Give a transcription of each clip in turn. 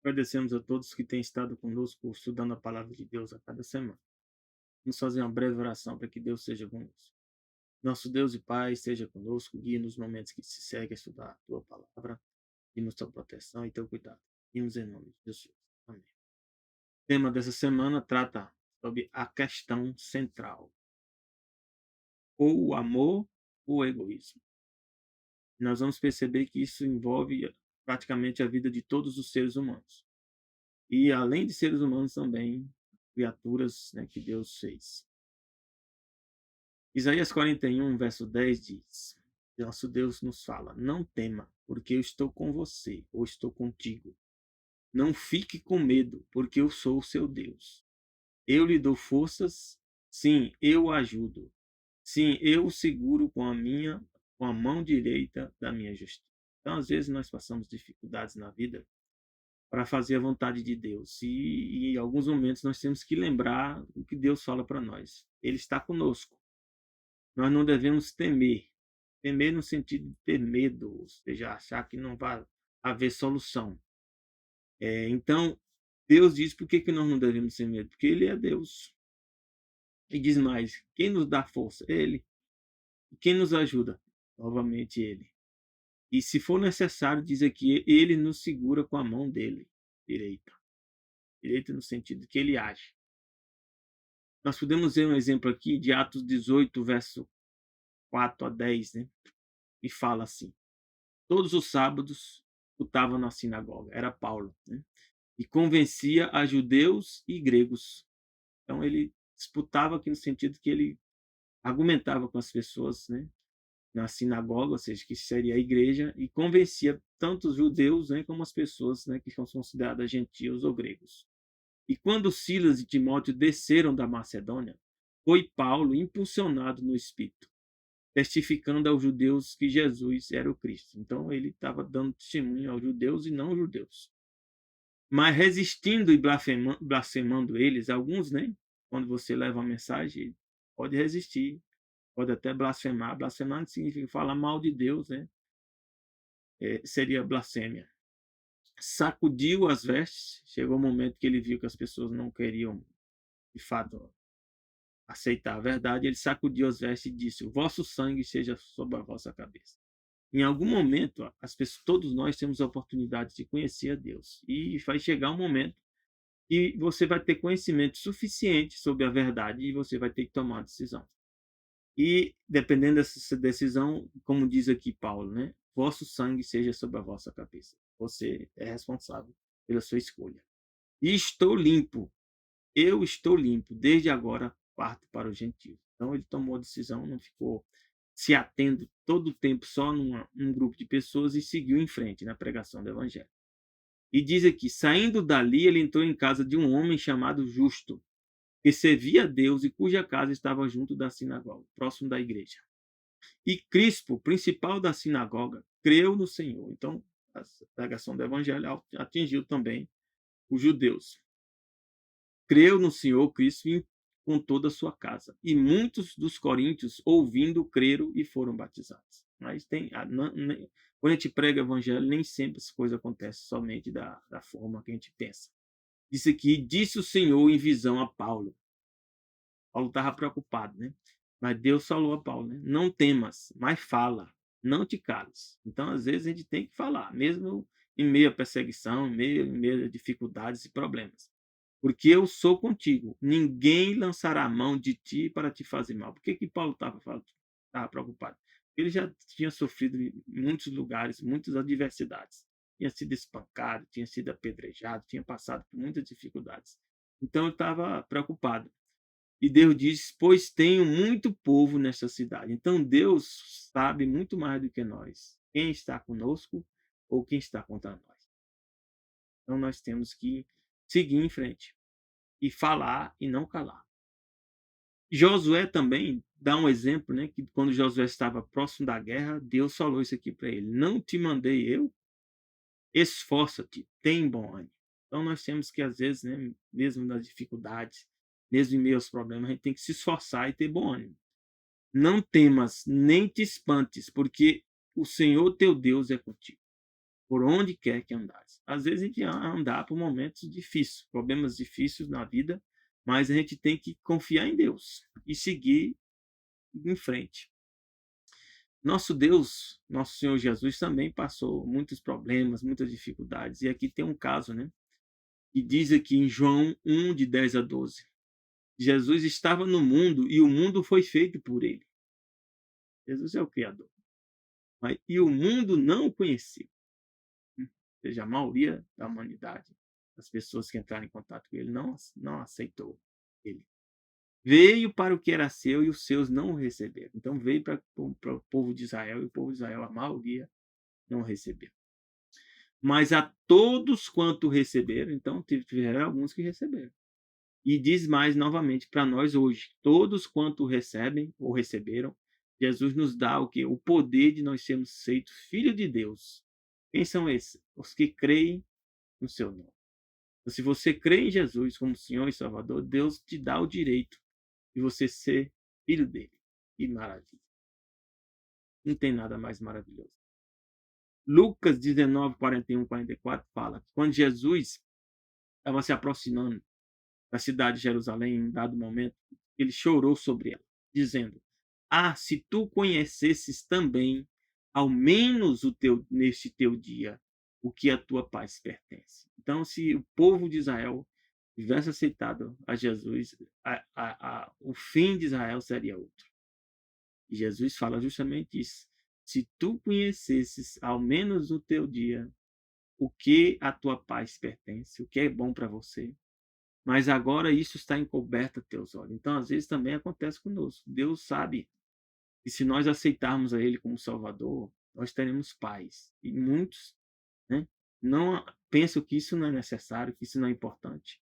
Agradecemos a todos que têm estado conosco estudando a palavra de Deus a cada semana. Vamos fazer uma breve oração para que Deus seja conosco. Nosso Deus e Pai, esteja conosco, guie nos momentos que se segue a estudar a tua palavra, e nos tua proteção e teu cuidado. E nos em nome de Jesus. Amém. O tema dessa semana trata sobre a questão central, ou o amor ou o egoísmo. Nós vamos perceber que isso envolve praticamente a vida de todos os seres humanos. E além de seres humanos também, criaturas, né, que Deus fez. Isaías 41, verso 10 diz: Nosso Deus nos fala: Não tema, porque eu estou com você, ou estou contigo. Não fique com medo, porque eu sou o seu Deus. Eu lhe dou forças, sim, eu o ajudo. Sim, eu o seguro com a mão direita da minha justiça. Então, às vezes nós passamos dificuldades na vida para fazer a vontade de Deus. E em alguns momentos nós temos que lembrar o que Deus fala para nós. Ele está conosco. Nós não devemos temer. Temer no sentido de ter medo, ou seja, achar que não vai haver solução. Então, Deus diz por que nós não devemos ter medo? Porque Ele é Deus. E diz mais: quem nos dá força? Ele. E quem nos ajuda? Novamente Ele. E se for necessário, diz aqui, Ele nos segura com a mão dele, direita. Direita no sentido que Ele age. Nós podemos ver um exemplo aqui de Atos 18, verso 4 a 10, né? E fala assim: Todos os sábados estava na sinagoga, era Paulo, né? E convencia a judeus e gregos. Então ele disputava aqui no sentido que ele argumentava com as pessoas, né? Na sinagoga, ou seja, que seria a igreja, e convencia tanto os judeus, né, como as pessoas, né, que são consideradas gentios ou gregos. E quando Silas e Timóteo desceram da Macedônia, foi Paulo impulsionado no Espírito, testificando aos judeus que Jesus era o Cristo. Então ele estava dando testemunho aos judeus e não aos judeus. Mas resistindo e blasfemando eles, alguns, né? Quando você leva uma mensagem, pode resistir, pode até blasfemar. Blasfemar não significa falar mal de Deus, né? Seria blasfêmia. Sacudiu as vestes, chegou o momento que ele viu que as pessoas não queriam, de fato, aceitar a verdade, ele sacudiu as vestes e disse: O vosso sangue seja sobre a vossa cabeça. Em algum momento, as pessoas, todos nós temos a oportunidade de conhecer a Deus. E vai chegar um momento que você vai ter conhecimento suficiente sobre a verdade e você vai ter que tomar uma decisão. E, dependendo dessa decisão, como diz aqui Paulo, né? Vosso sangue seja sobre a vossa cabeça. Você é responsável pela sua escolha. E estou limpo. Eu estou limpo. Desde agora parto para os gentios. Então ele tomou a decisão, não ficou se atendo todo o tempo só num grupo de pessoas e seguiu em frente na pregação do evangelho. E diz aqui: saindo dali, ele entrou em casa de um homem chamado Justo, que servia a Deus e cuja casa estava junto da sinagoga, próximo da igreja. E Crispo, principal da sinagoga, creu no Senhor. Então, a pregação do evangelho atingiu também os judeus. Creu no Senhor Cristo com toda a sua casa. E muitos dos coríntios, ouvindo, creram e foram batizados. Mas quando a gente prega o evangelho, nem sempre as coisas acontecem somente da forma que a gente pensa. Disse aqui: disse o Senhor em visão a Paulo. Paulo estava preocupado, né? Mas Deus falou a Paulo, né? Não temas, mas fala, não te cales. Então, às vezes, a gente tem que falar, mesmo em meio à perseguição, em meio a dificuldades e problemas. Porque eu sou contigo. Ninguém lançará a mão de ti para te fazer mal. Por que Paulo estava preocupado? Ele já tinha sofrido em muitos lugares, muitas adversidades. Tinha sido espancado, tinha sido apedrejado, tinha passado por muitas dificuldades. Então, ele estava preocupado. E Deus diz: Pois tenho muito povo nesta cidade. Então Deus sabe muito mais do que nós quem está conosco ou quem está contra nós. Então nós temos que seguir em frente e falar e não calar. Josué também dá um exemplo, né, que quando Josué estava próximo da guerra, Deus falou isso aqui para ele: Não te mandei eu? Esforça-te, tem bom ânimo. Então nós temos que, às vezes, né, mesmo nas dificuldades, mesmo em meio aos problemas, a gente tem que se esforçar e ter bom ânimo. Não temas, nem te espantes, porque o Senhor teu Deus é contigo. por onde quer que andares. Às vezes a gente andar por momentos difíceis, problemas difíceis na vida, mas a gente tem que confiar em Deus e seguir em frente. Nosso Deus, nosso Senhor Jesus também passou muitos problemas, muitas dificuldades. E aqui tem um caso, né? Que diz aqui em João 1, de 10 a 12. Jesus estava no mundo e o mundo foi feito por ele. Jesus é o Criador. E o mundo não o conheceu. Ou seja, a maioria da humanidade, as pessoas que entraram em contato com ele, não aceitou ele. Veio para o que era seu e os seus não o receberam. Então veio para o povo de Israel e o povo de Israel, a maioria, não o recebeu. Mas a todos quanto receberam, então tiveram alguns que receberam. E diz mais novamente para nós hoje, todos quanto recebem ou receberam, Jesus nos dá o que? O poder de nós sermos feitos filhos de Deus. Quem são esses? Os que creem no seu nome. Então, se você crê em Jesus como Senhor e Salvador, Deus te dá o direito de você ser filho dele. Que maravilha. Não tem nada mais maravilhoso. Lucas 19, 41, 44 fala que quando Jesus estava se aproximando da cidade de Jerusalém, em um dado momento, ele chorou sobre ela, dizendo: Ah, se tu conhecesses também, ao menos neste teu dia, o que a tua paz pertence. Então, se o povo de Israel tivesse aceitado a Jesus, o fim de Israel seria outro. E Jesus fala justamente isso. Se tu conhecesses, ao menos no teu dia, o que a tua paz pertence, o que é bom para você, mas agora isso está encoberto a teus olhos. Então, às vezes, também acontece conosco. Deus sabe que se nós aceitarmos a Ele como Salvador, nós teremos paz. E muitos, né, não pensam que isso não é necessário, que isso não é importante.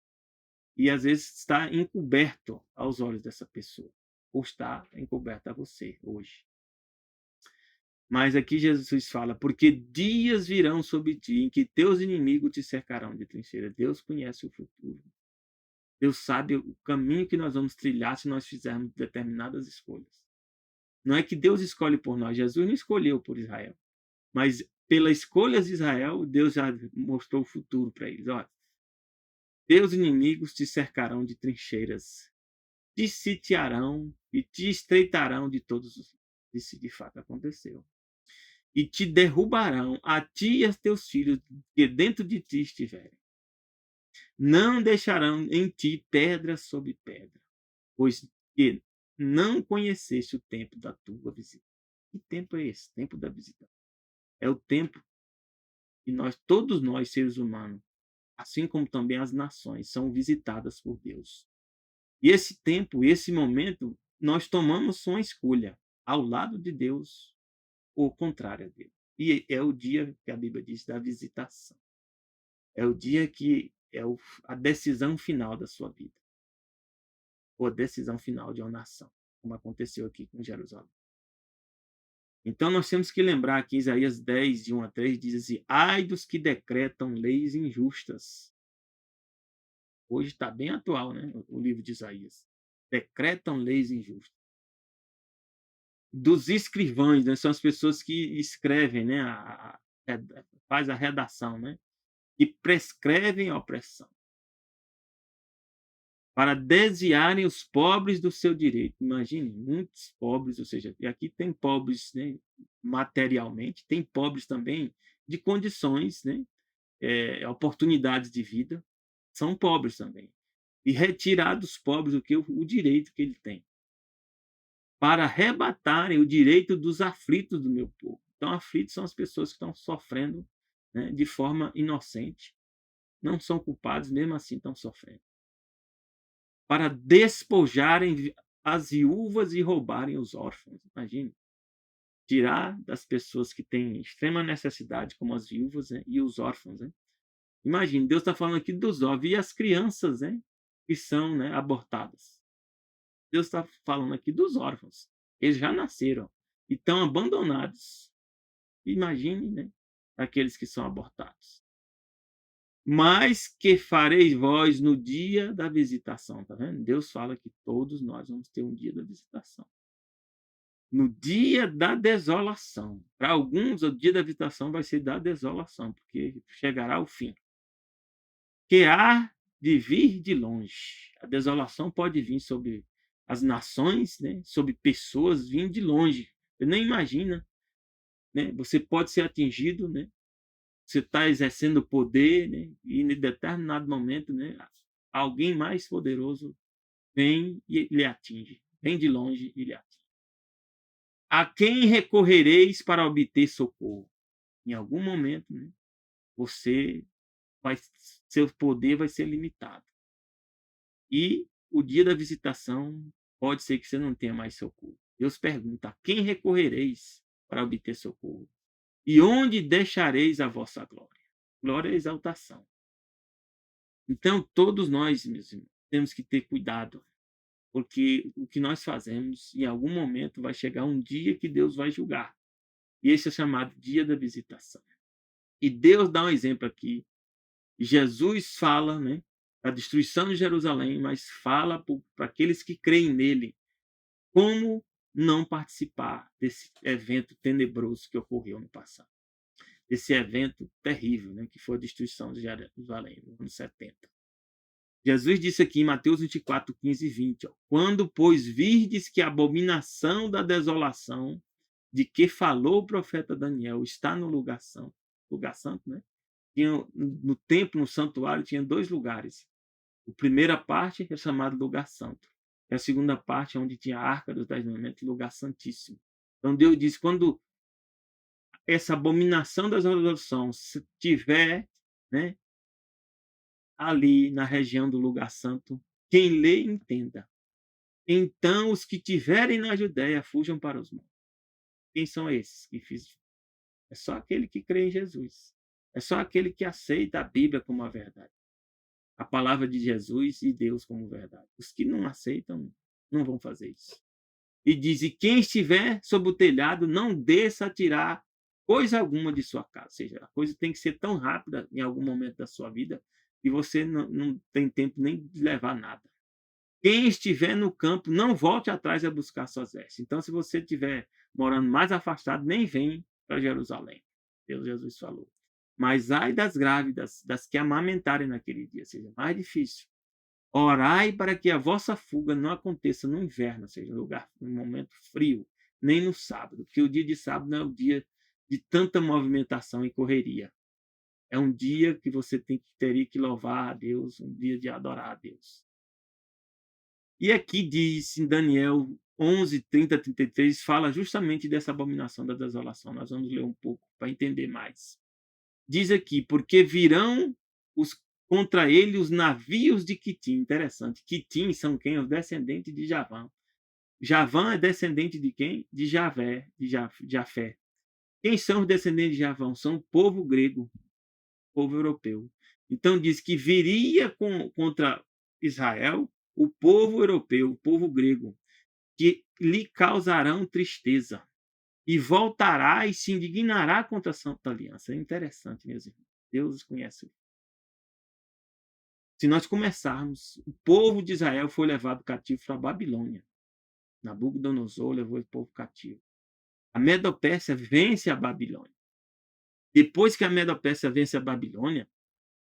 E às vezes está encoberto aos olhos dessa pessoa, ou está encoberto a você hoje. Mas aqui Jesus fala, porque dias virão sobre ti em que teus inimigos te cercarão de trincheira. Deus conhece o futuro. Deus sabe o caminho que nós vamos trilhar se nós fizermos determinadas escolhas. Não é que Deus escolhe por nós, Jesus não escolheu por Israel. Mas pelas escolhas de Israel, Deus já mostrou o futuro para eles. Olha, teus inimigos te cercarão de trincheiras, te sitiarão e te estreitarão de todos os lados. Isso de fato aconteceu. E te derrubarão, a ti e a teus filhos, que dentro de ti estiverem. Não deixarão em ti pedra sobre pedra, pois que não conheceste o tempo da tua visita. Que tempo é esse? Tempo da visita. É o tempo que todos nós, seres humanos, assim como também as nações, são visitadas por Deus. E esse tempo, esse momento, nós tomamos uma escolha ao lado de Deus ou contrário a Deus. E é o dia que a Bíblia diz da visitação. É o dia que é a decisão final da sua vida. Ou a decisão final de uma nação, como aconteceu aqui com Jerusalém. Então nós temos que lembrar que Isaías 10, de 1 a 3, diz assim: Ai dos que decretam leis injustas. Hoje está bem atual, né? O livro de Isaías. Decretam leis injustas. Dos escrivães, né? São as pessoas que escrevem, né? Faz a redação, né? E prescrevem a opressão, para desviarem os pobres do seu direito. Imagine, muitos pobres, ou seja, e aqui tem pobres, né, materialmente, tem pobres também de condições, né, oportunidades de vida, são pobres também. E retirar dos pobres o direito que ele tem, para arrebatarem o direito dos aflitos do meu povo. Então, aflitos são as pessoas que estão sofrendo, né, de forma inocente, não são culpados, mesmo assim estão sofrendo. Para despojarem as viúvas e roubarem os órfãos. Imagine, tirar das pessoas que têm extrema necessidade, como as viúvas, né, e os órfãos. Né? Imagine, Deus está falando aqui dos órfãos e as crianças, né, que são, né, abortadas. Deus está falando aqui dos órfãos. Eles já nasceram e estão abandonados. Imagine, né, aqueles que são abortados. Mas que fareis vós no dia da visitação, tá vendo? Deus fala que todos nós vamos ter um dia da visitação. no dia da desolação. Para alguns, o dia da visitação vai ser da desolação, porque chegará o fim. Que há de vir de longe. A desolação pode vir sobre as nações, né? Sobre pessoas vindo de longe. Você nem imagina, né? Você pode ser atingido, né? Você está exercendo poder, né? E em determinado momento, né? Alguém mais poderoso vem e lhe atinge. Vem de longe e lhe atinge. A quem recorrereis para obter socorro? Em algum momento, né? Você vai, seu poder vai ser limitado. E o dia da visitação pode ser que você não tenha mais socorro. Deus pergunta: a quem recorrereis para obter socorro? E onde deixareis a vossa glória? Glória é exaltação. Então, todos nós, meus irmãos, temos que ter cuidado, porque o que nós fazemos, em algum momento, vai chegar um dia que Deus vai julgar. E esse é chamado dia da visitação. E Deus dá um exemplo aqui. Jesus fala, né, da destruição de Jerusalém, mas fala para aqueles que creem nele como não participar desse evento tenebroso que ocorreu no passado. Esse evento terrível, né, que foi a destruição de Jerusalém, no ano 70. Jesus disse aqui em Mateus 24, 15 e 20, ó, quando, pois, virdes que a abominação da desolação de que falou o profeta Daniel está no lugar santo, né? Tinha, no templo, no santuário, tinha 2 lugares. A primeira parte é chamada lugar santo. E a segunda parte é onde tinha a arca dos 10 mandamentos, lugar santíssimo. Então Deus diz, quando essa abominação das resoluções estiver, né, ali na região do lugar santo, quem lê entenda. Então os que tiverem na Judéia fujam para os montes. Quem são esses que fizeram? É só aquele que crê em Jesus. É só aquele que aceita a Bíblia como a verdade. A palavra de Jesus e Deus como verdade. Os que não aceitam não vão fazer isso. E diz: e quem estiver sob o telhado, não desça a tirar coisa alguma de sua casa. Ou seja, a coisa tem que ser tão rápida em algum momento da sua vida que você não tem tempo nem de levar nada. Quem estiver no campo, não volte atrás a buscar suas vestes. Então, se você estiver morando mais afastado, nem vem para Jerusalém. Deus Jesus falou. Mas ai das grávidas, das que amamentarem naquele dia, ou seja, mais difícil. Orai para que a vossa fuga não aconteça no inverno, ou seja, no momento frio, nem no sábado, porque o dia de sábado não é o dia de tanta movimentação e correria. É um dia que você teria que louvar a Deus, um dia de adorar a Deus. E aqui diz em Daniel 11, 30 a 33, fala justamente dessa abominação da desolação. Nós vamos ler um pouco para entender mais. Diz aqui, porque virão contra ele os navios de Quitim. Interessante. Quitim são quem? Os descendentes de Javã. Javã é descendente de quem? De Javé, de Jafé. Quem são os descendentes de Javã? São o povo grego, povo europeu. Então diz que viria contra Israel o povo europeu, o povo grego, que lhe causarão tristeza. E voltará e se indignará contra a Santa Aliança. É interessante, meus irmãos. Deus conhece. Se nós começarmos, o povo de Israel foi levado cativo para a Babilônia. Nabucodonosor levou o povo cativo. A Medo-Pérsia vence a Babilônia. Depois que a Medo-Pérsia vence a Babilônia,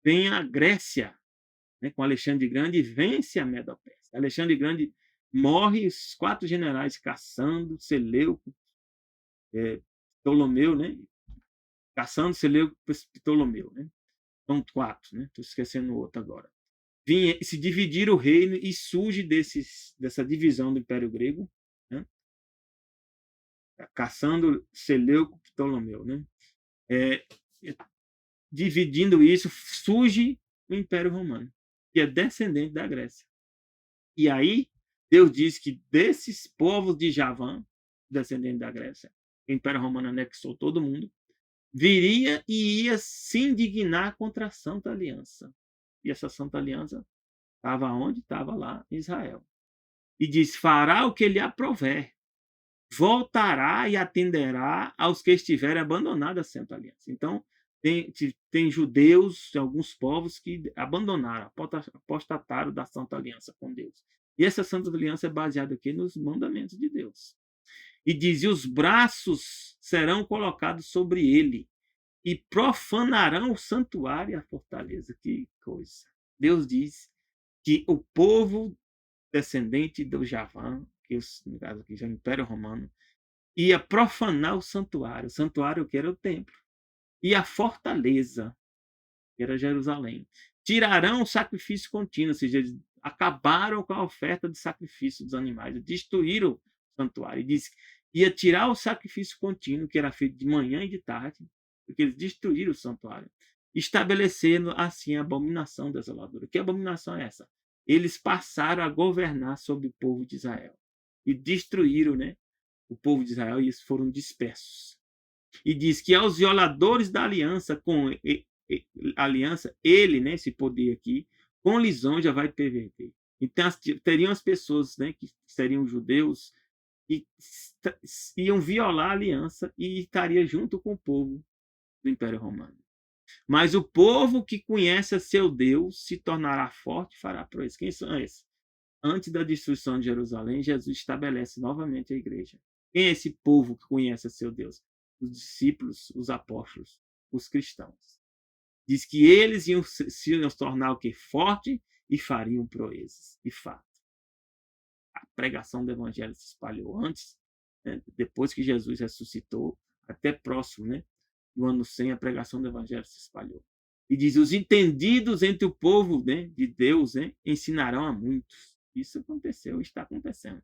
vem a Grécia, né, com Alexandre Grande, e vence a Medo-Pérsia. Alexandre Grande morre, os 4 generais caçando, Seleuco, Ptolomeu, né? Caçando, Seleuco, Ptolomeu, né? São 4, né? Estou esquecendo o outro agora. Se dividir o reino e surge dessa divisão do Império Grego, né? Caçando Seleuco, Ptolomeu, né? Dividindo isso, surge o Império Romano, que é descendente da Grécia. E aí, Deus diz que desses povos de Javã, descendente da Grécia, o Império Romano anexou todo mundo, viria e ia se indignar contra a Santa Aliança. E essa Santa Aliança estava onde? Estava lá em Israel. E diz: fará o que lhe aprouver, voltará e atenderá aos que estiverem abandonados a Santa Aliança. Então, tem judeus, alguns povos que abandonaram, apostataram da Santa Aliança com Deus. E essa Santa Aliança é baseada aqui nos mandamentos de Deus. E diz: e os braços serão colocados sobre ele, e profanarão o santuário e a fortaleza. Que coisa! Deus diz que o povo descendente do Javã, que no caso aqui já é o Império Romano, ia profanar o santuário que era o templo, e a fortaleza, que era Jerusalém. Tirarão o sacrifício contínuo, ou seja, eles acabaram com a oferta de sacrifício dos animais, destruíram o santuário. E diz que ia tirar o sacrifício contínuo, que era feito de manhã e de tarde, porque eles destruíram o santuário, estabelecendo assim a abominação desoladora. Que abominação é essa? Eles passaram a governar sobre o povo de Israel e destruíram, né, o povo de Israel, e eles foram dispersos. E diz que aos violadores da aliança com aliança, ele, né, esse poder aqui, com lisonja vai perverter. Então teriam as pessoas, né, que seriam judeus, e iam violar a aliança e estaria junto com o povo do Império Romano. Mas o povo que conhece a seu Deus se tornará forte e fará proezas. Quem são esses? Antes da destruição de Jerusalém, Jesus estabelece novamente a igreja. Quem é esse povo que conhece a seu Deus? Os discípulos, os apóstolos, os cristãos. Diz que eles iam se tornar o quê? Forte e fariam proezas. De fato, a pregação do evangelho se espalhou antes, né, depois que Jesus ressuscitou, até próximo, né, do ano 100, a pregação do evangelho se espalhou. E diz: os entendidos entre o povo, né, de Deus, né, ensinarão a muitos. Isso aconteceu, está acontecendo.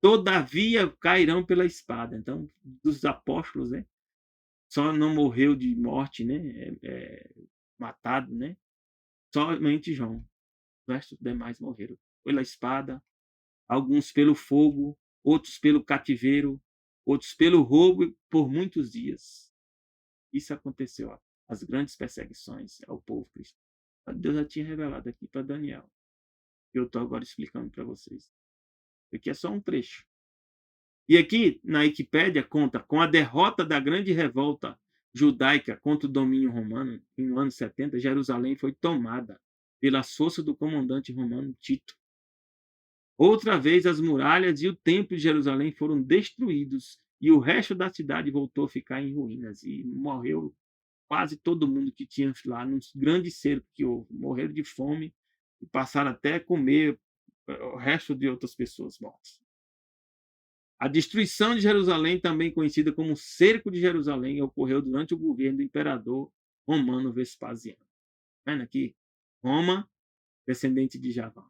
Todavia cairão pela espada. Então, dos apóstolos, né, só não morreu de morte, né, matado, né, somente João. Os restos demais morreram pela espada, alguns pelo fogo, outros pelo cativeiro, outros pelo roubo e por muitos dias. Isso aconteceu, ó, as grandes perseguições ao povo cristão. Deus já tinha revelado aqui para Daniel. Eu estou agora explicando para vocês. Aqui é só um trecho. E aqui, na Wikipédia, conta com a derrota da grande revolta judaica contra o domínio romano, em no ano 70, Jerusalém foi tomada pela força do comandante romano Tito. Outra vez, as muralhas e o templo de Jerusalém foram destruídos e o resto da cidade voltou a ficar em ruínas. E morreu quase todo mundo que tinha lá, num grande cerco que houve. Morreram de fome e passaram até a comer o resto de outras pessoas mortas. A destruição de Jerusalém, também conhecida como Cerco de Jerusalém, ocorreu durante o governo do imperador romano Vespasiano. Vendo aqui? Roma, descendente de Javã.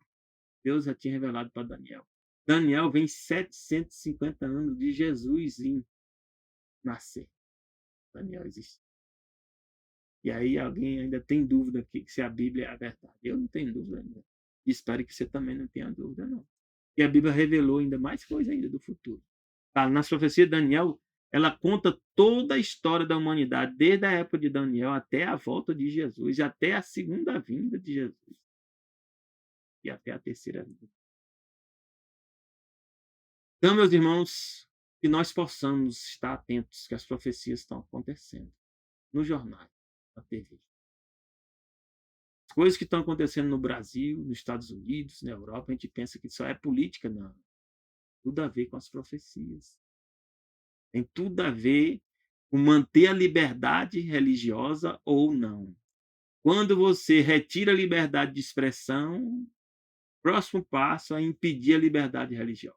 Deus já tinha revelado para Daniel. Daniel vem 750 anos de Jesus nascer. Daniel existe. E aí alguém ainda tem dúvida aqui se a Bíblia é a verdade. Eu não tenho dúvida ainda. Espero que você também não tenha dúvida, não. E a Bíblia revelou ainda mais coisa ainda do futuro. Tá? Na profecia de Daniel, ela conta toda a história da humanidade, desde a época de Daniel até a volta de Jesus, e até a segunda vinda de Jesus. E até a terceira vinda. Então, meus irmãos, que nós possamos estar atentos que as profecias estão acontecendo no jornal, na TV. As coisas que estão acontecendo no Brasil, nos Estados Unidos, na Europa, a gente pensa que só é política, não. Tudo a ver com as profecias. Tem tudo a ver com manter a liberdade religiosa ou não. Quando você retira a liberdade de expressão, o próximo passo é impedir a liberdade religiosa.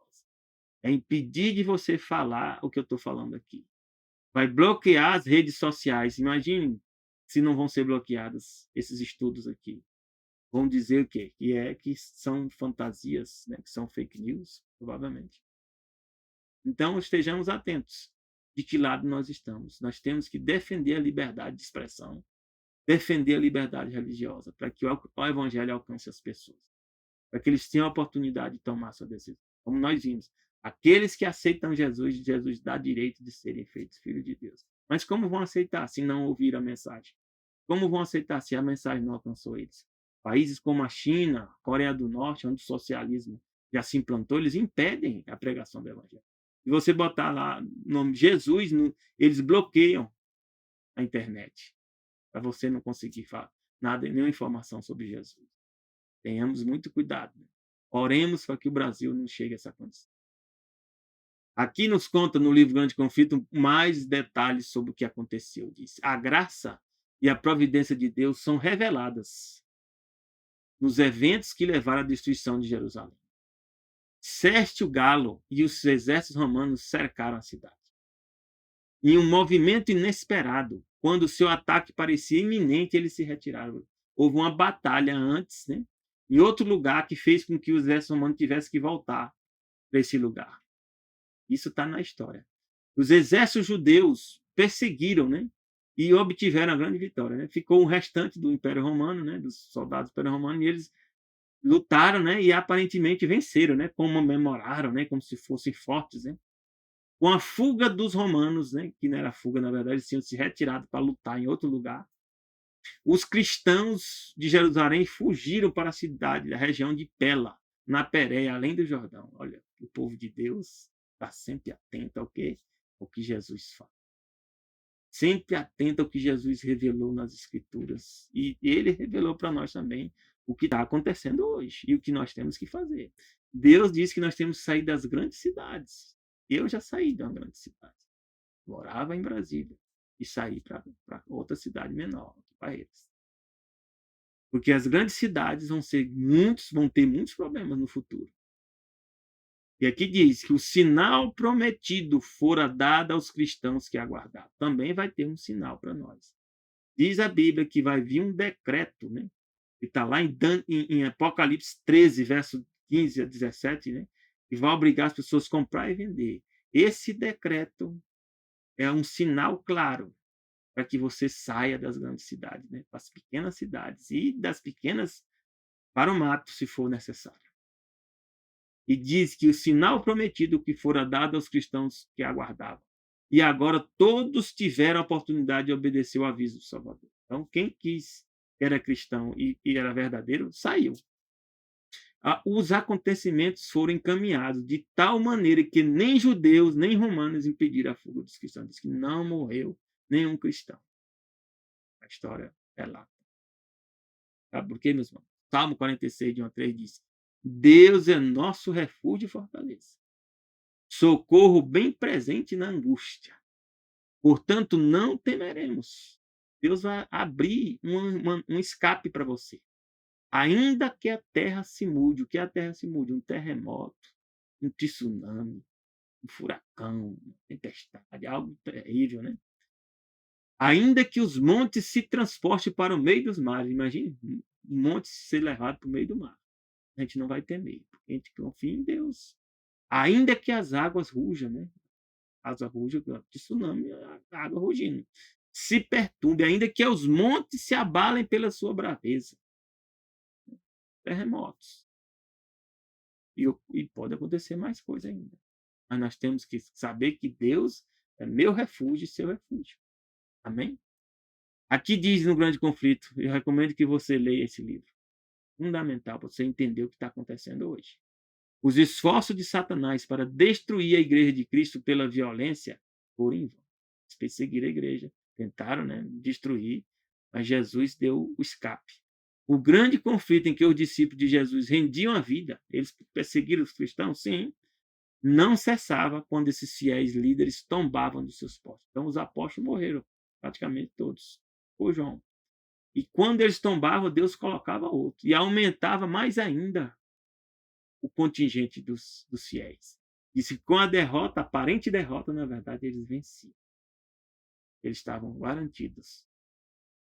É impedir de você falar o que eu estou falando aqui. Vai bloquear as redes sociais. Imaginem se não vão ser bloqueadas esses estudos aqui. Vão dizer o quê? Que são fantasias, né? Que são fake news, provavelmente. Então, estejamos atentos de que lado nós estamos. Nós temos que defender a liberdade de expressão, defender a liberdade religiosa, para que o evangelho alcance as pessoas, para que eles tenham a oportunidade de tomar sua decisão. Como nós vimos, aqueles que aceitam Jesus, Jesus dá direito de serem feitos filhos de Deus. Mas como vão aceitar se não ouvir a mensagem? Como vão aceitar se a mensagem não alcançou eles? Países como a China, a Coreia do Norte, onde o socialismo já se implantou, eles impedem a pregação do evangelho. Se você botar lá o nome Jesus, eles bloqueiam a internet, para você não conseguir falar nada, nenhuma informação sobre Jesus. Tenhamos muito cuidado. Oremos para que o Brasil não chegue a essa condição. Aqui nos conta, no livro Grande Conflito, mais detalhes sobre o que aconteceu. Diz: a graça e a providência de Deus são reveladas nos eventos que levaram à destruição de Jerusalém. Ceste o galo e os exércitos romanos cercaram a cidade. Em um movimento inesperado, quando seu ataque parecia iminente, eles se retiraram. Houve uma batalha antes, né, em outro lugar, que fez com que os exércitos romanos tivessem que voltar para esse lugar. Isso está na história. Os exércitos judeus perseguiram, né, e obtiveram a grande vitória. Né? Ficou o restante do Império Romano, né, dos soldados do Império Romano, e eles lutaram, né, e aparentemente venceram, né, comemoraram, né, como se fossem fortes, né. Com a fuga dos romanos, né, que não era fuga, na verdade, eles tinham se retirado para lutar em outro lugar. Os cristãos de Jerusalém fugiram para a cidade, da região de Pela, na Pérea, além do Jordão. Olha, o povo de Deus está sempre atento ao que Jesus fala. Sempre atento ao que Jesus revelou nas Escrituras. E ele revelou para nós também o que está acontecendo hoje e o que nós temos que fazer. Deus diz que nós temos que sair das grandes cidades. Eu já saí de uma grande cidade. Morava em Brasília e saí para outra cidade menor, Barreiras. Porque as grandes cidades vão ter muitos problemas no futuro. E aqui diz que o sinal prometido fora dado aos cristãos que aguardavam. Também vai ter um sinal para nós. Diz a Bíblia que vai vir um decreto, né? Que está lá em Apocalipse 13, verso 15 a 17, né? Que vai obrigar as pessoas a comprar e vender. Esse decreto é um sinal claro para que você saia das grandes cidades, né? Para as pequenas cidades e das pequenas para o mato, se for necessário. E diz que o sinal prometido que fora dado aos cristãos que aguardavam. E agora todos tiveram a oportunidade de obedecer o aviso do Salvador. Então, quem quis, que era cristão e era verdadeiro, saiu. Os acontecimentos foram encaminhados de tal maneira que nem judeus, nem romanos impediram a fuga dos cristãos. Diz que não morreu nenhum cristão. A história relata. Sabe por quê, meus irmãos? Salmo 46, de 1 a 3 diz: Deus é nosso refúgio e fortaleza, socorro bem presente na angústia. Portanto, não temeremos. Deus vai abrir um escape para você. Ainda que a terra se mude, o que a terra se mude? Um terremoto, um tsunami, um furacão, uma tempestade, algo terrível, né? Ainda que os montes se transportem para o meio dos mares, imagine um monte ser levado para o meio do mar. A gente não vai ter medo, porque a gente confia em Deus. Ainda que as águas rujam, né? As águas rujam, tsunami, a água rugindo. Se perturbe, ainda que os montes se abalem pela sua braveza. Terremotos. E pode acontecer mais coisa ainda. Mas nós temos que saber que Deus é meu refúgio e seu refúgio. Amém? Aqui diz no Grande Conflito, eu recomendo que você leia esse livro. Fundamental para você entender o que está acontecendo hoje. Os esforços de Satanás para destruir a igreja de Cristo pela violência foram em vão. Eles perseguiram a igreja, tentaram, né, destruir, mas Jesus deu o escape. O grande conflito em que os discípulos de Jesus rendiam a vida, eles perseguiram os cristãos, sim, não cessava quando esses fiéis líderes tombavam dos seus postos. Então, os apóstolos morreram, praticamente todos, por João. E quando eles tombavam, Deus colocava outro. E aumentava mais ainda o contingente dos fiéis. Disse que com a derrota, aparente derrota, na verdade, eles venciam. Eles estavam garantidos.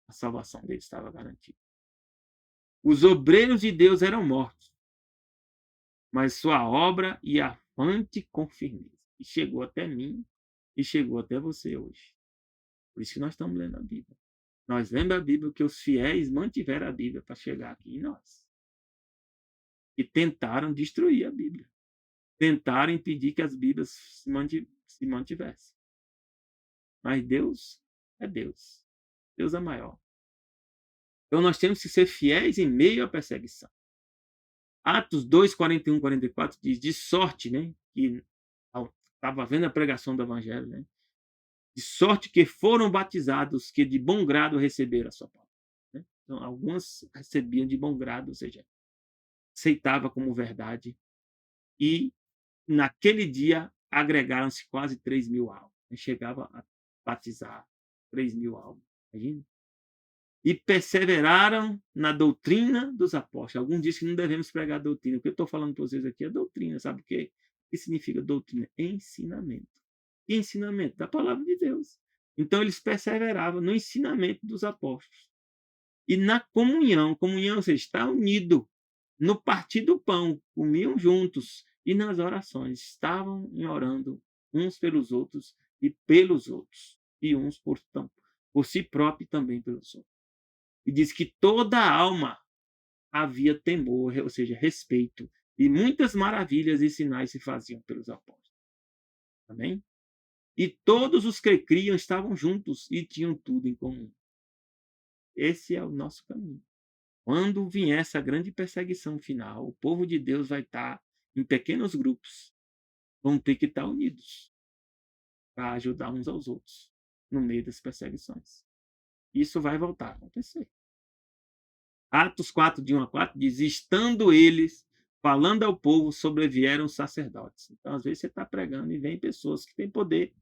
A salvação deles estava garantida. Os obreiros de Deus eram mortos, mas sua obra ia avante com firmeza. E chegou até mim e chegou até você hoje. Por isso que nós estamos lendo a Bíblia. Nós lemos a Bíblia que os fiéis mantiveram a Bíblia para chegar aqui em nós. E tentaram destruir a Bíblia. Tentaram impedir que as Bíblias se mantivessem. Mas Deus é Deus. Deus é maior. Então nós temos que ser fiéis em meio à perseguição. Atos 2, 41, 44 diz, de sorte, né, que estava vendo a pregação do evangelho, né, de sorte que foram batizados que de bom grado receberam a sua palavra. Né? Então, alguns recebiam de bom grado, ou seja, aceitava como verdade. E naquele dia agregaram-se quase 3.000 almas. Chegava a batizar 3.000 almas. Imagina? E perseveraram na doutrina dos apóstolos. Alguns dizem que não devemos pregar doutrina. O que eu estou falando para vocês aqui é doutrina. Sabe o quê? O que significa doutrina? Ensinamento. Que ensinamento? Da palavra de Deus. Então, eles perseveravam no ensinamento dos apóstolos. E na comunhão. Comunhão, ou seja, está unido. No partir do pão, comiam juntos. E nas orações, estavam orando uns pelos outros e pelos outros. E uns por si próprio e também pelos outros. E diz que toda a alma havia temor, ou seja, respeito, e muitas maravilhas e sinais se faziam pelos apóstolos. Amém? E todos os que criam estavam juntos e tinham tudo em comum. Esse é o nosso caminho. Quando vier essa grande perseguição final, o povo de Deus vai estar em pequenos grupos, vão ter que estar unidos para ajudar uns aos outros no meio das perseguições. Isso vai voltar a acontecer. Atos 4, de 1 a 4, diz: estando eles falando ao povo, sobrevieram os sacerdotes. Então, às vezes, você está pregando e vem pessoas que têm poder.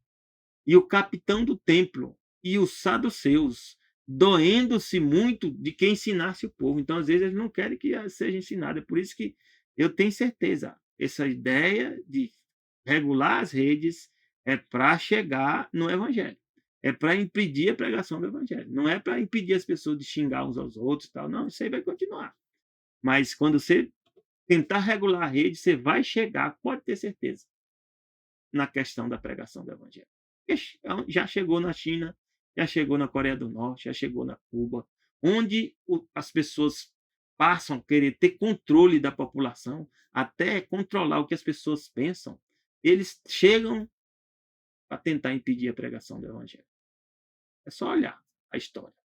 E o capitão do templo e os saduceus, doendo-se muito de quem ensinasse o povo. Então, às vezes, eles não querem que seja ensinado. É por isso que eu tenho certeza, essa ideia de regular as redes é para chegar no evangelho. É para impedir a pregação do evangelho. Não é para impedir as pessoas de xingar uns aos outros e tal. Não, isso aí vai continuar. Mas quando você tentar regular a rede, você vai chegar, pode ter certeza, na questão da pregação do evangelho. Já chegou na China, já chegou na Coreia do Norte, já chegou na Cuba, onde as pessoas passam a querer ter controle da população, até controlar o que as pessoas pensam. Eles chegam para tentar impedir a pregação do evangelho. É só olhar a história.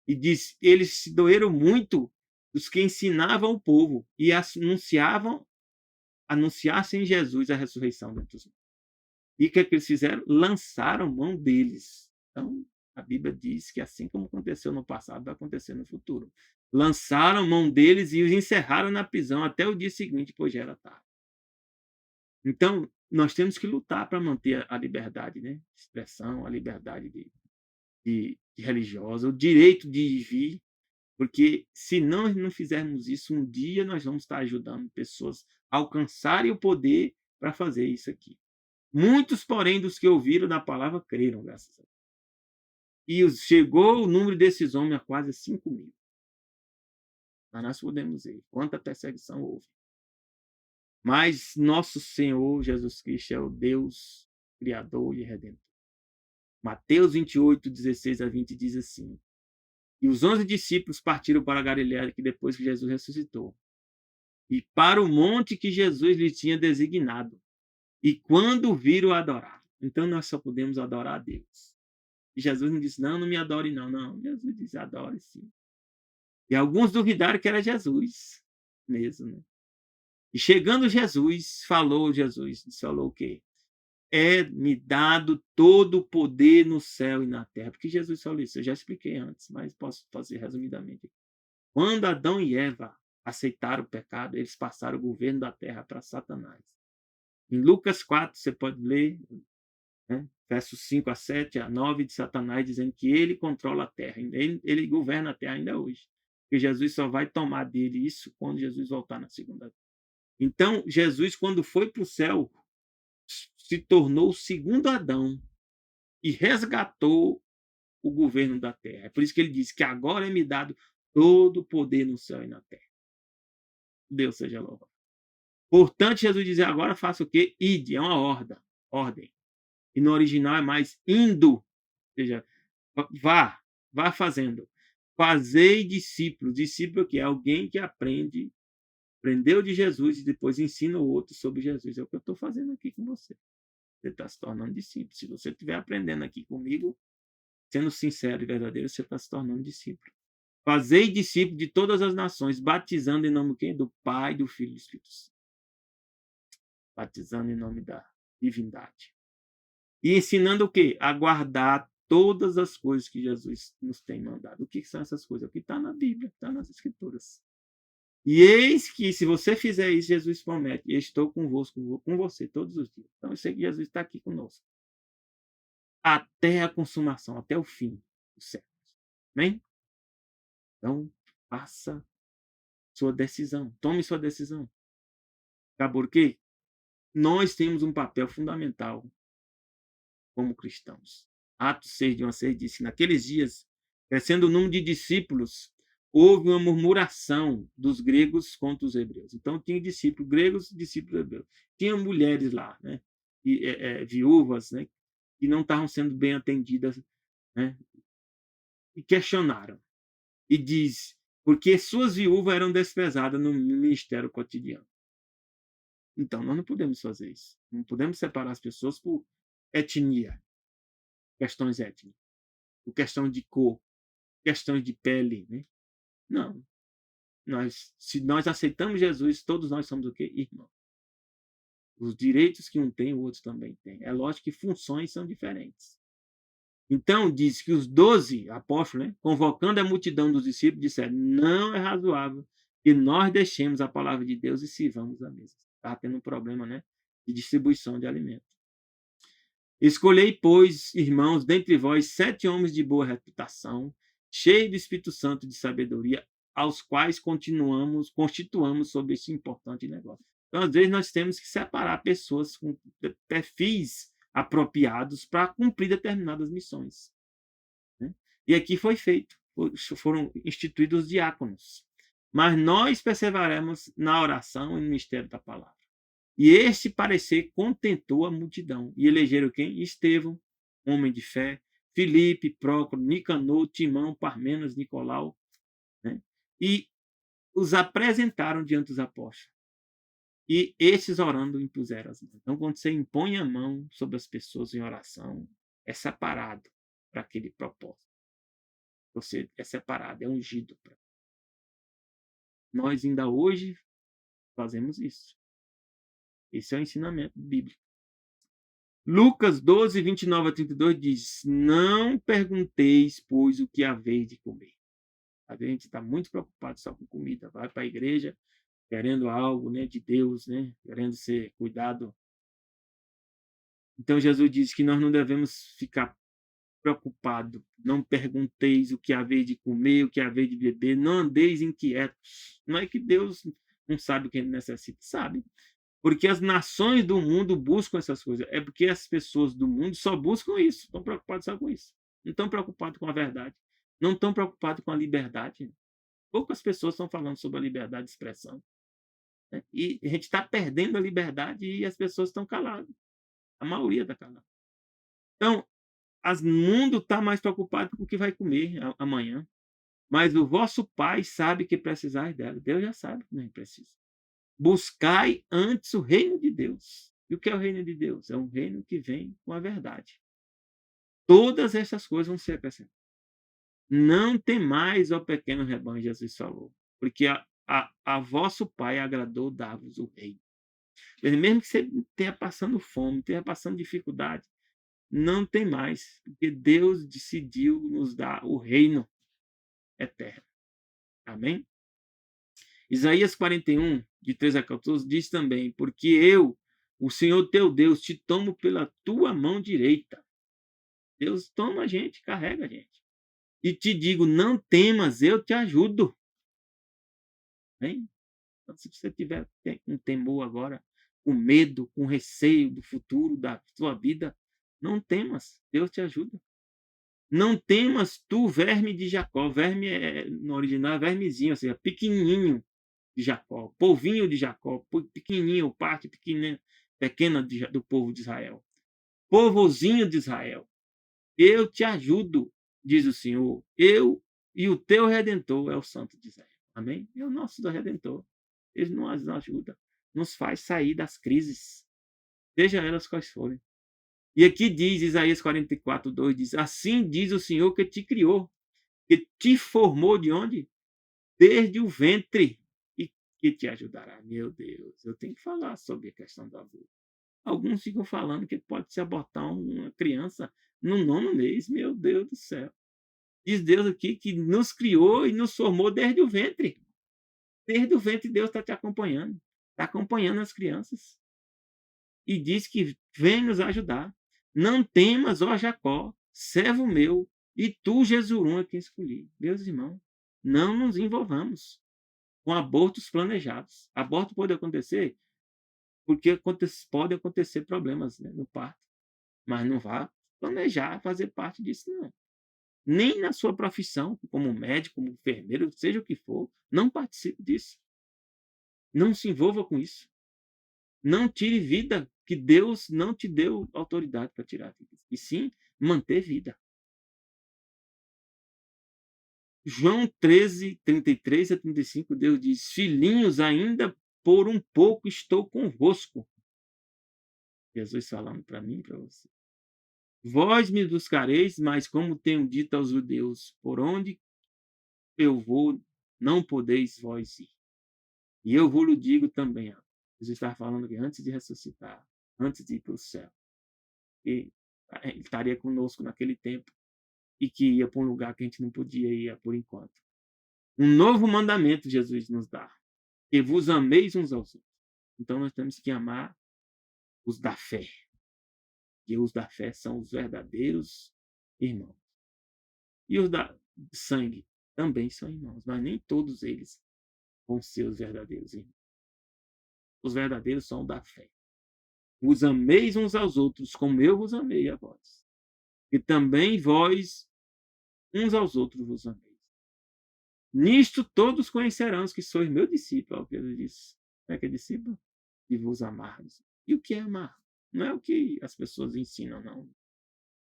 E diz, eles se doeram muito dos que ensinavam o povo e anunciassem Jesus a ressurreição dentre os mortos. E o que eles fizeram? Lançaram mão deles. Então, a Bíblia diz que assim como aconteceu no passado, vai acontecer no futuro. Lançaram mão deles e os encerraram na prisão até o dia seguinte, pois já era tarde. Então, nós temos que lutar para manter a liberdade, né? De expressão, a liberdade religiosa, o direito de vir, porque se nós não fizermos isso, um dia nós vamos estar ajudando pessoas a alcançarem o poder para fazer isso aqui. Muitos, porém, dos que ouviram da palavra creram, graças a Deus. E chegou o número desses homens a quase 5.000. Mas nós podemos ver quanta perseguição houve. Mas nosso Senhor Jesus Cristo é o Deus Criador e Redentor. Mateus 28, 16 a 20 diz assim: e os 11 discípulos partiram para a Galiléia depois que Jesus ressuscitou, e para o monte que Jesus lhe tinha designado. E quando viram adorar, então nós só podemos adorar a Deus. E Jesus não disse, não me adore não. Não, Jesus disse, adore sim. E alguns duvidaram que era Jesus mesmo, né? E chegando Jesus falou o quê? É-me dado todo o poder no céu e na terra. Porque Jesus falou isso, eu já expliquei antes, mas posso fazer resumidamente. Quando Adão e Eva aceitaram o pecado, eles passaram o governo da terra para Satanás. Em Lucas 4, você pode ler, né? Versos 5 a 7, a 9 de Satanás, dizendo que ele controla a terra, ele governa a terra ainda hoje. Porque Jesus só vai tomar dele isso quando Jesus voltar na segunda vez. Então, Jesus, quando foi para o céu, se tornou o segundo Adão e resgatou o governo da terra. É por isso que ele diz que agora é-me dado todo o poder no céu e na terra. Deus seja louvado. Portanto, Jesus diz, agora faça o quê? Ide, é uma ordem. E no original é mais indo. Ou seja, vá fazendo. Fazei discípulos. Discípulo que é alguém que aprendeu de Jesus e depois ensina o outro sobre Jesus. É o que eu estou fazendo aqui com você. Você está se tornando discípulo. Se você estiver aprendendo aqui comigo, sendo sincero e verdadeiro, você está se tornando discípulo. Fazei discípulos de todas as nações, batizando em nome de quem? Do Pai, do Filho e do Espírito Santo. Batizando em nome da divindade. E ensinando o quê? A guardar todas as coisas que Jesus nos tem mandado. O que são essas coisas? O que está na Bíblia, está nas Escrituras. E eis que, se você fizer isso, Jesus promete: eu estou convosco, com você todos os dias. Então, eu sei que Jesus está aqui conosco, até a consumação, até o fim dos séculos. Amém? Então, faça sua decisão, tome sua decisão. Sabe por quê? Nós temos um papel fundamental como cristãos. Atos 6, de 1 a 6, diz que naqueles dias, crescendo o número de discípulos, houve uma murmuração dos gregos contra os hebreus. Então, tinha discípulos gregos e discípulos hebreus. Tinha mulheres lá, né? Viúvas, né? Que não estavam sendo bem atendidas, né? E questionaram. E diz, porque suas viúvas eram desprezadas no ministério cotidiano. Então, nós não podemos fazer isso. Não podemos separar as pessoas por etnia, questões étnicas, por questão de cor, questões de pele, né? Não. Se nós aceitamos Jesus, todos nós somos o quê? Irmãos. Os direitos que um tem, o outro também tem. É lógico que funções são diferentes. Então, diz que os 12 apóstolos, né, convocando a multidão dos discípulos, disseram: não é razoável que nós deixemos a palavra de Deus e sirvamos a mesa. Estava tendo um problema, né, de distribuição de alimentos. Escolhei, pois, irmãos, dentre vós 7 homens de boa reputação, cheios do Espírito Santo e de sabedoria, aos quais constituamos sobre esse importante negócio. Então, às vezes, nós temos que separar pessoas com perfis apropriados para cumprir determinadas missões, né? E aqui foi feito, foram instituídos os diáconos. Mas nós perseveramos na oração e no mistério da palavra. E este parecer contentou a multidão. E elegeram quem? Estevão, homem de fé, Filipe, Prócoro, Nicanor, Timão, Parmenas, Nicolau, né? E os apresentaram diante dos apóstolos. E estes, orando, impuseram as mãos. Então, quando você impõe a mão sobre as pessoas em oração, é separado para aquele propósito. Você é separado, é ungido. Nós ainda hoje fazemos isso. Esse é o ensinamento bíblico. Lucas 12, 29 a 32 diz: não pergunteis, pois, o que haveis de comer. A gente está muito preocupado só com comida. Vai para a igreja querendo algo, né, de Deus, né, querendo ser cuidado. Então, Jesus diz que nós não devemos ficar preocupados. Não pergunteis o que haveis de comer, o que haveis de beber. Não andeis inquietos. Não é que Deus não sabe o que ele necessita. Sabe. Porque as nações do mundo buscam essas coisas. É porque as pessoas do mundo só buscam isso. Estão preocupadas só com isso. Não estão preocupados com a verdade. Não estão preocupados com a liberdade. Poucas pessoas estão falando sobre a liberdade de expressão, né? E a gente está perdendo a liberdade e as pessoas estão caladas. A maioria está calada. Então, o mundo está mais preocupado com o que vai comer amanhã. Mas o vosso Pai sabe que precisais dela. Deus já sabe que nem precisa. Buscai antes o reino de Deus. E o que é o reino de Deus? É um reino que vem com a verdade. Todas essas coisas vão ser acrescentadas. Não temais, ó pequeno rebanho, Jesus falou, porque a vosso Pai agradou dar-vos o reino. Mesmo que você esteja passando fome, esteja passando dificuldade, não tem mais, porque Deus decidiu nos dar o reino eterno. Amém? Isaías 41, de 3 a 14, diz também: porque eu, o Senhor teu Deus, te tomo pela tua mão direita. Deus toma a gente, carrega a gente. E te digo: não temas, eu te ajudo. Hein? Então, se você tiver um temor agora, com medo, com receio do futuro, da sua vida, não temas, Deus te ajuda. Não temas tu, verme de Jacó. Verme no original é vermezinho, ou seja, pequenininho de Jacó, polvinho de Jacó, pequenininho, parte pequena do povo de Israel. Povozinho de Israel, eu te ajudo, diz o Senhor. Eu e o teu Redentor é o Santo de Israel. Amém? É o nosso Redentor. Ele nos ajuda, nos faz sair das crises, seja elas quais forem. E aqui diz, Isaías 44, 2, diz: assim diz o Senhor que te criou, que te formou de onde? Desde o ventre, e que te ajudará. Meu Deus, eu tenho que falar sobre a questão do aborto. Alguns ficam falando que pode se abortar uma criança no 9º mês. Meu Deus do céu. Diz Deus aqui que nos criou e nos formou desde o ventre. Desde o ventre Deus está te acompanhando, está acompanhando as crianças. E diz que vem nos ajudar. Não temas, ó Jacó, servo meu, e tu, Jesurum, é quem escolhi. Meus irmãos, não nos envolvamos com abortos planejados. Aborto pode acontecer porque pode acontecer problemas, né, no parto, mas não vá planejar fazer parte disso, não. Nem na sua profissão, como médico, como enfermeiro, seja o que for, não participe disso. Não se envolva com isso. Não tire vida, que Deus não te deu autoridade para tirar vidas, e sim manter vida. João 13:33 a 35, Deus diz: Filhinhos, ainda por um pouco estou convosco. Jesus falando para mim e para você. Vós me buscareis, mas como tenho dito aos judeus, por onde eu vou, não podeis vós ir. E eu vos digo também, ó, Jesus estava falando que antes de ressuscitar, antes de ir para o céu, ele estaria conosco naquele tempo e que ia para um lugar que a gente não podia ir por enquanto. Um novo mandamento Jesus nos dá, que vos ameis uns aos outros. Então nós temos que amar os da fé, que os da fé são os verdadeiros irmãos. E os da sangue também são irmãos, mas nem todos eles vão ser os verdadeiros irmãos. Os verdadeiros são da fé. Vos ameis uns aos outros, como eu vos amei a vós. E também vós, uns aos outros, vos ameis. Nisto todos conhecerão que sois meu discípulo. O que ele disse. Como é que é discípulo? E vos amardes. E o que é amar? Não é o que as pessoas ensinam, não.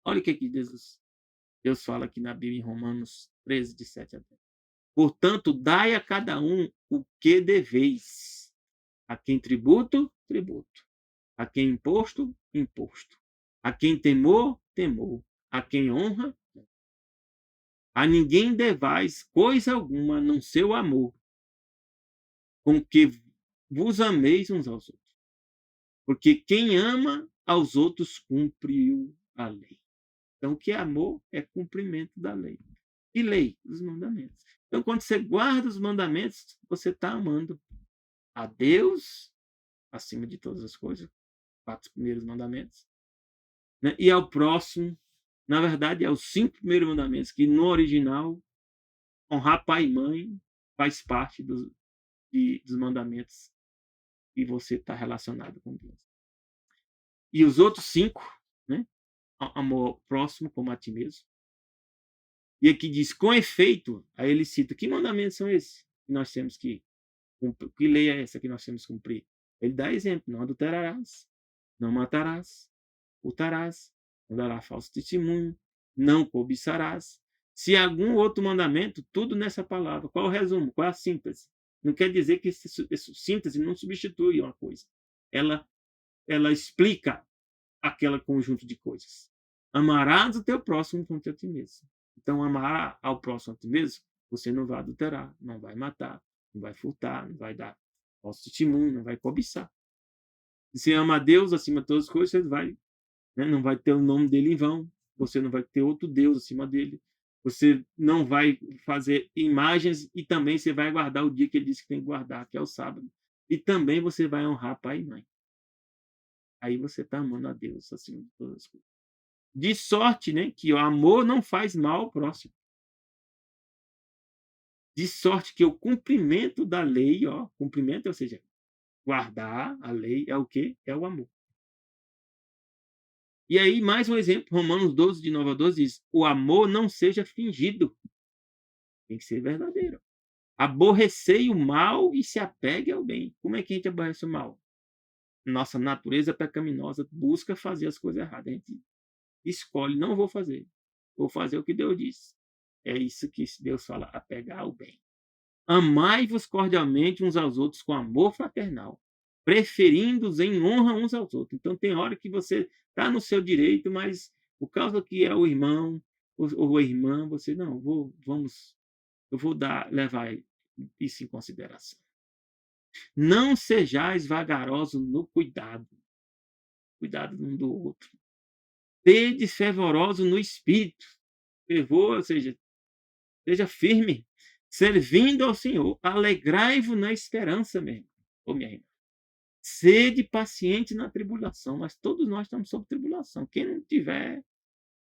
Olha o que Deus fala aqui na Bíblia, em Romanos 13, de 7 a 10. Portanto, dai a cada um o que deveis. A quem tributo, tributo. A quem imposto, imposto. A quem temor, temor. A quem honra, a ninguém devais coisa alguma, a não ser o amor, com que vos ameis uns aos outros. Porque quem ama aos outros cumpriu a lei. Então, o que é amor é cumprimento da lei. E lei? Os mandamentos. Então, quando você guarda os mandamentos, você está amando a Deus acima de todas as coisas, 4 primeiros mandamentos, né? E ao próximo, na verdade, é os 5 primeiros mandamentos, que no original, honrar pai e mãe faz parte dos mandamentos e você está relacionado com Deus. E os outros 5, né? Amor próximo como a ti mesmo. E aqui diz, com efeito, aí ele cita, que mandamentos são esses que nós temos que cumprir? Que lei é essa que nós temos que cumprir? Ele dá exemplo, não adulterarás, não matarás, furtarás, não darás falso testemunho, não cobiçarás. Se algum outro mandamento, tudo nessa palavra. Qual é o resumo? Qual é a síntese? Não quer dizer que essa síntese não substitui uma coisa. Ela explica aquele conjunto de coisas. Amarás o teu próximo como a ti mesmo. Então, amar ao próximo a ti mesmo, você não vai adulterar, não vai matar, não vai furtar, não vai dar falso testemunho, não vai cobiçar. Se você ama a Deus acima de todas as coisas, você vai, né, não vai ter o nome dele em vão, você não vai ter outro Deus acima dele, você não vai fazer imagens e também você vai guardar o dia que ele disse que tem que guardar, que é o sábado. E também você vai honrar pai e mãe. Aí você está amando a Deus acima de todas as coisas. De sorte, né, que o amor não faz mal ao próximo. De sorte que o cumprimento da lei, cumprimento, ou seja, guardar a lei é o quê? É o amor. E aí, mais um exemplo, Romanos 12, de 9 a 12, diz, o amor não seja fingido. Tem que ser verdadeiro. Aborrecei o mal e se apegue ao bem. Como é que a gente aborrece o mal? Nossa natureza pecaminosa busca fazer as coisas erradas. A gente escolhe, não vou fazer. Vou fazer o que Deus diz. É isso que Deus fala, apegar ao bem. Amai-vos cordialmente uns aos outros com amor fraternal, preferindo-os em honra uns aos outros. Então, tem hora que você está no seu direito, mas por causa que é o irmão ou a irmã, você não, eu vou levar isso em consideração. Não sejais vagarosos no cuidado um do outro. Sede fervoroso no espírito, fervor, ou seja, seja firme, servindo ao Senhor, alegrai-vos na esperança mesmo. Ô, minha irmã. Sede paciente na tribulação, mas todos nós estamos sob tribulação. Quem não tiver,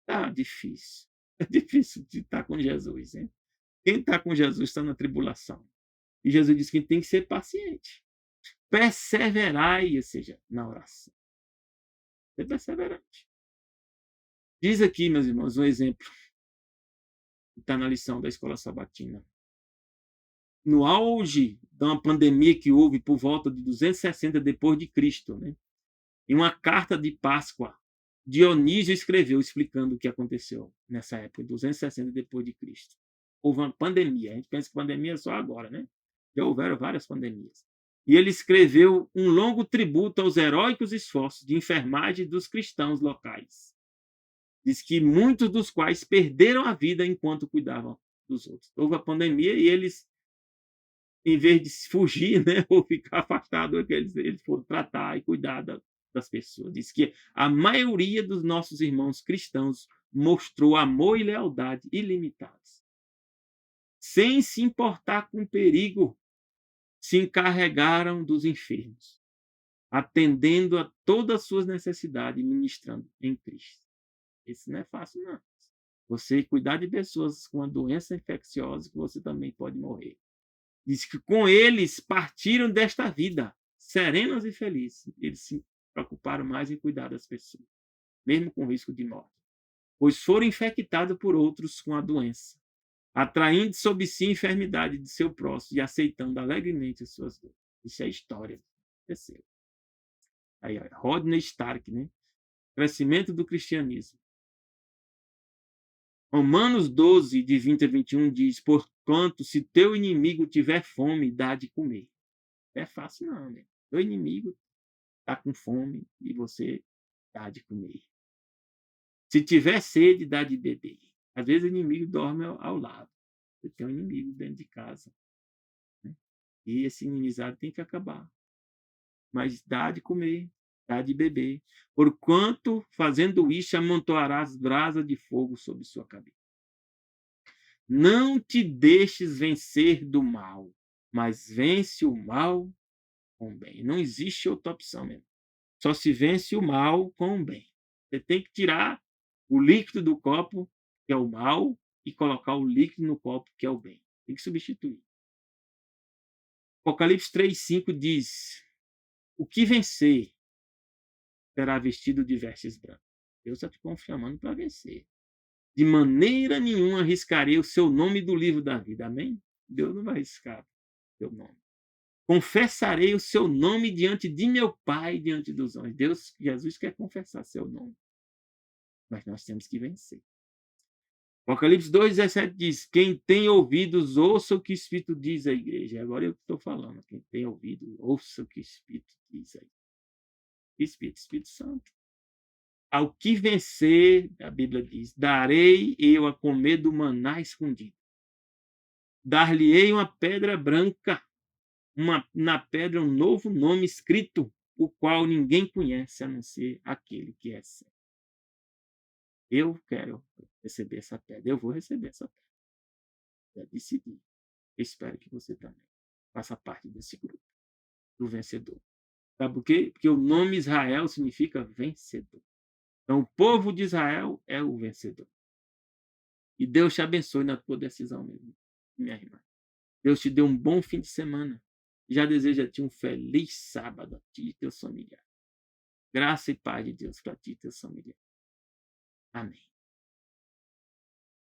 tá difícil. É difícil de estar com Jesus, hein? Quem está com Jesus está na tribulação. E Jesus disse que tem que ser paciente. Perseverai, ou seja, na oração. Ser perseverante. Diz aqui, meus irmãos, um exemplo que está na lição da escola sabatina. No auge de uma pandemia que houve por volta de 260 depois de Cristo, né? Em uma carta de Páscoa, Dionísio escreveu explicando o que aconteceu nessa época, 260 depois de Cristo. Houve uma pandemia. A gente pensa que pandemia é só agora, né? Já houveram várias pandemias. E ele escreveu um longo tributo aos heróicos esforços de enfermagem dos cristãos locais. Diz que muitos dos quais perderam a vida enquanto cuidavam dos outros. Houve a pandemia e eles, em vez de fugir, né, ou ficar afastados, eles foram tratar e cuidar das pessoas. Diz que a maioria dos nossos irmãos cristãos mostrou amor e lealdade ilimitados. Sem se importar com o perigo, se encarregaram dos enfermos, atendendo a todas as suas necessidades e ministrando em Cristo. Isso não é fácil, não. Você cuidar de pessoas com uma doença infecciosa que você também pode morrer. Diz que com eles partiram desta vida, serenos e felizes. Eles se preocuparam mais em cuidar das pessoas, mesmo com risco de morte. Pois foram infectados por outros com a doença, atraindo sobre si a enfermidade de seu próximo e aceitando alegremente as suas dores. Isso é história. Aconteceu. Aí, ó, Rodney Stark, né? Crescimento do cristianismo. Romanos 12, de 20 a 21 diz: porquanto, se teu inimigo tiver fome, dá de comer. Não é fácil, não, né? Teu inimigo está com fome e você dá de comer. Se tiver sede, dá de beber. Às vezes o inimigo dorme ao lado. Você tem um inimigo dentro de casa, né? E esse inimizado tem que acabar. Mas dá de comer, dá de beber. Porquanto, fazendo isso, amontoarás brasa de fogo sobre sua cabeça. Não te deixes vencer do mal, mas vence o mal com o bem. Não existe outra opção mesmo. Só se vence o mal com o bem. Você tem que tirar o líquido do copo, que é o mal, e colocar o líquido no copo, que é o bem. Tem que substituir. Apocalipse 3:5 diz: o que vencer será vestido de vestes brancas. Deus está te chamando para vencer. De maneira nenhuma arriscarei o seu nome do livro da vida. Amém? Deus não vai arriscar o seu nome. Confessarei o seu nome diante de meu Pai, diante dos homens. Deus, Jesus quer confessar seu nome. Mas nós temos que vencer. Apocalipse 2,17 diz: quem tem ouvidos, ouça o que o Espírito diz à igreja. Agora eu estou falando. Quem tem ouvido, ouça o que o Espírito diz aí. Espírito Santo. Ao que vencer, a Bíblia diz, darei eu a comer do maná escondido. Dar-lhe-ei uma pedra branca, na pedra um novo nome escrito, o qual ninguém conhece a não ser aquele que é certo. Eu quero receber essa pedra, eu vou receber essa pedra. Já decidi. Espero que você também faça parte desse grupo, do vencedor. Sabe por quê? Porque o nome Israel significa vencedor. Então, o povo de Israel é o vencedor. E Deus te abençoe na tua decisão mesmo, minha irmã. Deus te dê um bom fim de semana. Já desejo a ti um feliz sábado, a ti e teus familiares. Graça e paz de Deus para ti e teus familiares. Amém.